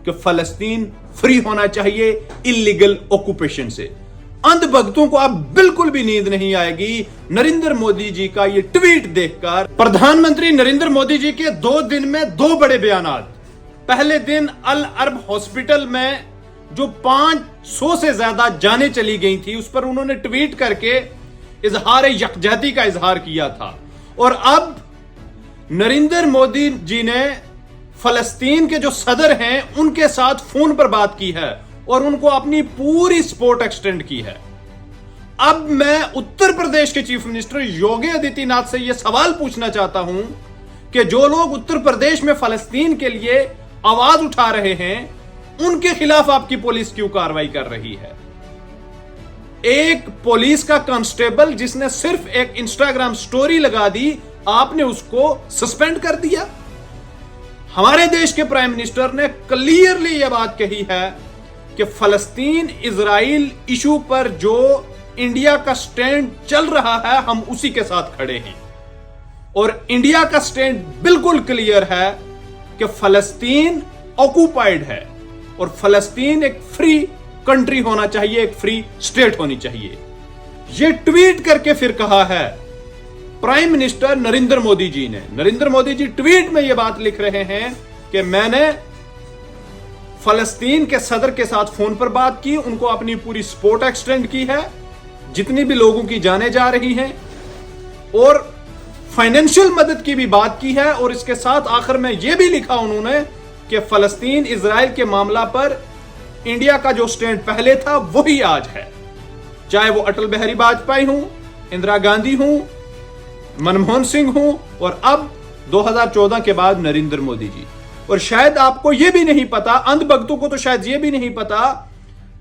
कि फलस्तीन फ्री होना चाहिए इलीगल ऑक्यूपेशन से। अंधभक्तों को अब बिल्कुल भी नींद नहीं आएगी नरेंद्र मोदी जी का ये ट्वीट देखकर। प्रधानमंत्री नरेंद्र मोदी जी के 2 दिन में 2 बड़े बयानात। पहले दिन अल अरब हॉस्पिटल में जो 500 से ज्यादा जानें चली गई थी उस पर उन्होंने ट्वीट करके इजहार यकजहती का इजहार किया था। और अब नरेंद्र मोदी जी ने फलस्तीन के जो सदर हैं उनके साथ फोन पर बात की है और उनको अपनी पूरी सपोर्ट एक्सटेंड की है। अब मैं उत्तर प्रदेश के चीफ मिनिस्टर योगी आदित्यनाथ से यह सवाल पूछना चाहता हूं कि जो लोग उत्तर प्रदेश में फलस्तीन के लिए आवाज उठा रहे हैं उनके खिलाफ आपकी पुलिस क्यों कार्रवाई कर रही है। एक पुलिस का कांस्टेबल जिसने सिर्फ एक इंस्टाग्राम स्टोरी लगा दी, आपने उसको सस्पेंड कर दिया। हमारे देश के प्राइम मिनिस्टर ने क्लियरली यह बात कही है कि फलस्तीन इजराइल इशू पर जो इंडिया का स्टैंड चल रहा है हम उसी के साथ खड़े हैं। और इंडिया का स्टैंड बिल्कुल क्लियर है कि फलस्तीन ऑक्युपाइड है और फलस्तीन एक फ्री कंट्री होना चाहिए, एक फ्री स्टेट होनी चाहिए। यह ट्वीट करके फिर कहा है प्राइम मिनिस्टर नरेंद्र मोदी जी ने। नरेंद्र मोदी जी ट्वीट में यह बात लिख रहे हैं कि मैंने फलस्तीन के सदर के साथ फोन पर बात की, उनको अपनी पूरी सपोर्ट एक्सटेंड की है, जितनी भी लोगों की जाने जा रही हैं, और फाइनेंशियल मदद की भी बात की है। और इसके साथ आखिर में यह भी लिखा उन्होंने कि फलस्तीन इजराइल के मामला पर इंडिया का जो स्टैंड पहले था वही आज है, चाहे वो अटल बिहारी वाजपेयी हूं, इंदिरा गांधी हूं, मनमोहन सिंह हूं और अब 2014 के बाद नरेंद्र मोदी जी। और शायद आपको यह भी नहीं पता, अंधभक्तों को तो शायद यह भी नहीं पता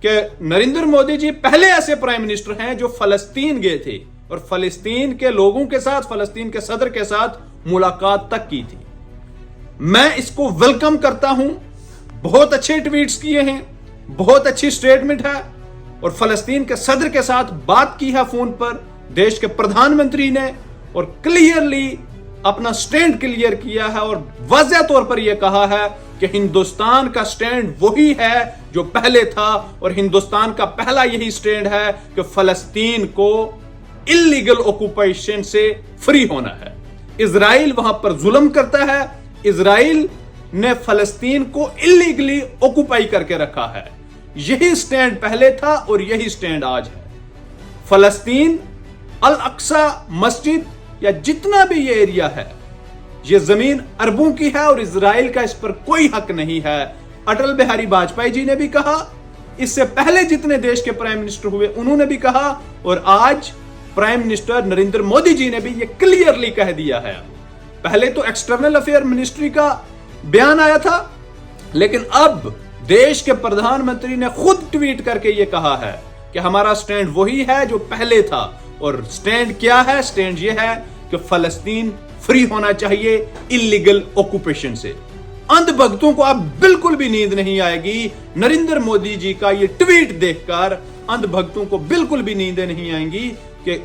कि नरेंद्र मोदी जी पहले ऐसे प्राइम मिनिस्टर हैं जो फलस्तीन गए थे और फलस्तीन के लोगों के साथ, फलस्तीन के सदर के साथ मुलाकात तक की थी। मैं इसको वेलकम करता हूं। बहुत अच्छे ट्वीट्स किए हैं, बहुत अच्छी स्टेटमेंट है और फलस्तीन के सदर के साथ बात की है फोन पर देश के प्रधानमंत्री ने और क्लियरली अपना स्टैंड क्लियर किया है और वाज़ेह तौर पर यह कहा है कि हिंदुस्तान का स्टैंड वही है जो पहले था और हिंदुस्तान का पहला यही स्टैंड है कि फलस्तीन को इलीगल ऑक्यूपेशन से फ्री होना है। इजराइल वहां पर जुल्म करता है, इजराइल ने फलस्तीन को इलीगली ऑक्यूपाई करके रखा है। यही स्टैंड पहले था और यही स्टैंड आज है। फलस्तीन, अल अक्सा मस्जिद या जितना भी ये एरिया है, ये जमीन अरबों की है और इजराइल का इस पर कोई हक नहीं है। अटल बिहारी वाजपेयी जी ने भी कहा, इससे पहले जितने देश के प्राइम मिनिस्टर हुए उन्होंने भी कहा और आज प्राइम मिनिस्टर नरेंद्र मोदी जी ने भी ये क्लियरली कह दिया है। पहले तो एक्सटर्नल अफेयर मिनिस्ट्री का बयान आया था, लेकिन अब देश के प्रधानमंत्री ने खुद ट्वीट करके ये कहा है कि हमारा स्टैंड वही है जो पहले था। और स्टैंड क्या है? स्टैंड ये है कि फलस्तीन फ्री होना चाहिए इलीगल ऑक्यूपेशन से। अंधभक्तों को अब बिल्कुल भी नींद नहीं आएगी नरेंद्र मोदी जी का ये ट्वीट देखकर। अंधभक्तों को बिल्कुल भी नींद नहीं आएंगी कि